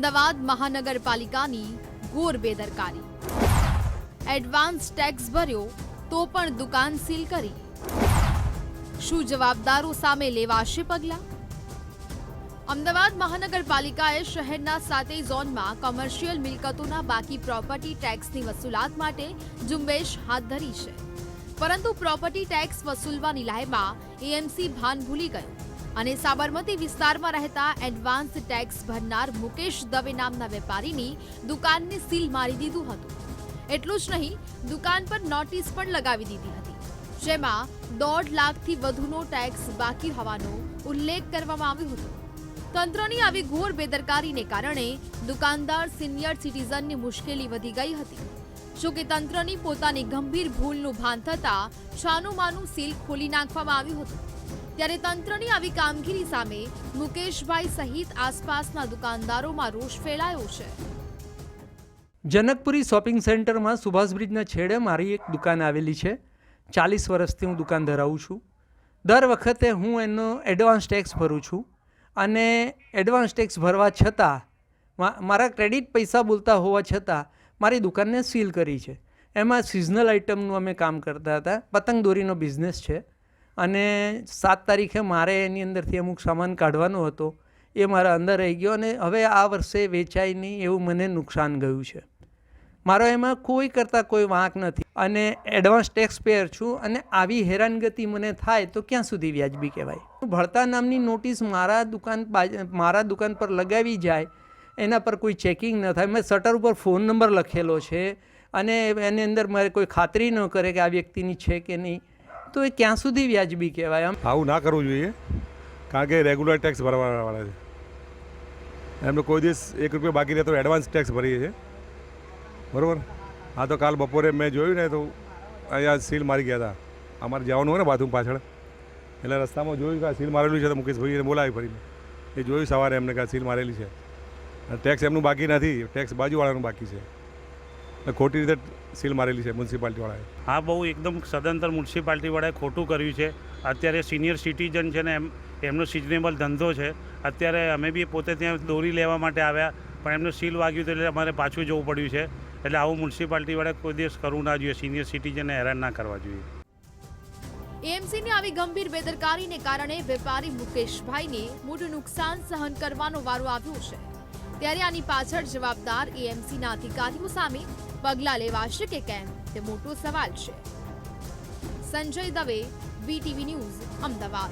અમદાવાદ મહાનગરપાલિકાની ઘોર બેદરકારી। એડવાન્સ ટેક્સ ભર્યો તો પણ દુકાન સીલ કરી। શું જવાબદારો સામે લેવાશે પગલાં? અમદાવાદ મહાનગરપાલિકાએ શહેરના 7 ઝોનમાં કોમર્શિયલ મિલકતોના બાકી પ્રોપર્ટી ટેક્સની વસૂલાત માટે ઝુંબેશ હાથ ધરી છે, પરંતુ પ્રોપર્ટી ટેક્સ વસૂલવાની લહેરમાં એએમસી ભાન ભૂલી ગયું અને સાબરમતી વિસ્તારમાં રહેતા એડવાન્સ ટેક્સ ભરનાર મુકેશ દવે નામના વેપારીની દુકાનને સીલ મારી દીધું હતું। એટલું જ નહીં, દુકાન પર નોટિસ પણ લગાવી દીધી હતી, જેમાં 1.5 લાખથી વધુનો ટેક્સ બાકી હોવાનો ઉલ્લેખ કરવામાં આવ્યો હતો। તંત્રની આવી ઘોર બેદરકારીને કારણે દુકાનદાર સિનિયર સિટીઝનની મુશ્કેલી વધી ગઈ હતી। જોકે તંત્રની પોતાની ગંભીર ભૂલનું ભાન થતાં છાનુમાનું સીલ ખોલી નાખવામાં આવ્યું હતું। ત્યારે તંત્રની આવી કામગીરી સામે મુકેશભાઈ સહિત આસપાસના દુકાનદારોમાં રોષ ફેલાયો છે। જનકપુરી શોપિંગ સેન્ટરમાં સુભાષ બ્રિજના છેડે મારી એક દુકાન આવેલી છે। 40 વર્ષથી હું દુકાન ધરાવું છું। દર વખતે હું એનો એડવાન્સ ટેક્સ ભરું છું અને એડવાન્સ ટેક્સ ભરવા છતાં મારા ક્રેડિટ પૈસા બોલતા હોવા છતાં મારી દુકાનને સીલ કરી છે। એમાં સિઝનલ આઇટમનું અમે કામ કરતા હતા। પતંગ દોરીનો બિઝનેસ છે અને 7 તારીખે મારે એની અંદરથી અમુક સામાન કાઢવાનો હતો, એ મારા અંદર રહી ગયો અને હવે આ વર્ષે વેચાય નહીં એવું મને નુકસાન ગયું છે। મારો એમાં કોઈ કરતાં કોઈ વાંક નથી અને એડવાન્સ ટેક્સ પેયર છું અને આવી હેરાનગતિ મને થાય તો ક્યાં સુધી વ્યાજબી કહેવાય? ભળતા નામની નોટિસ મારા દુકાન પર લગાવી જાય, એના પર કોઈ ચેકિંગ ન થાય। મેં શટર ઉપર ફોન નંબર લખેલો છે અને એની અંદર મારે કોઈ ખાતરી ન કરે કે આ વ્યક્તિની છે કે નહીં, તો એ ક્યાં સુધી વ્યાજબી કહેવાય? આવું ના કરવું જોઈએ, કારણ કે રેગ્યુલર ટેક્સ ભરવાવાળા છે, એમને કોઈ દિવસ 1 રૂપિયા બાકી રહેતો એડવાન્સ ટેક્સ ભરીએ છીએ, બરાબર? હા, તો કાલ બપોરે મેં જોયું ને તો અહીંયા સીલ મારી ગયા હતા। અમારે જવાનું હોય ને બાથરૂમ પાછળ, એટલે રસ્તામાં જોયું કે આ સીલ મારેલું છે, તો મુકેશભાઈને બોલાવી ફરીને એ જોયું સવારે એમને કે આ સીલ મારેલી છે। ટેક્સ એમનું બાકી નથી, ટેક્સ બાજુવાળાનું બાકી છે, એટલે ખોટી રીતે સીલ મારેલી છે મ્યુનિસિપાલિટીવાળાએ। હા, બહુ એકદમ સદંતર મ્યુનિસિપાલિટીવાળાએ ખોટું કર્યું છે। અત્યારે સિનિયર સિટીઝન છે ને એમનો સિઝનેબલ ધંધો છે। અત્યારે અમે બી પોતે ત્યાં દોરી લેવા માટે આવ્યા, પણ એમનું સીલ વાગ્યું એટલે અમારે પાછું જવું પડ્યું છે। એટલે આવું મ્યુનિસિપાલિટીવાળાએ કોઈ દિવસ કરવું ના જોઈએ, સિનિયર સિટીઝનને હેરાન ના કરવા જોઈએ। એએમસીની આવી ગંભીર બેદરકારીને કારણે વેપારી મુકેશભાઈને મોટું નુકસાન સહન કરવાનો વારો આવ્યો છે। ત્યારે આની પાછળ જવાબદાર એએમસીના અધિકારીઓ સામે પગલાં લેવાશે કે કેમ, તે મોટો સવાલ છે। Sanjay Dave, VTV news, Ahmedabad.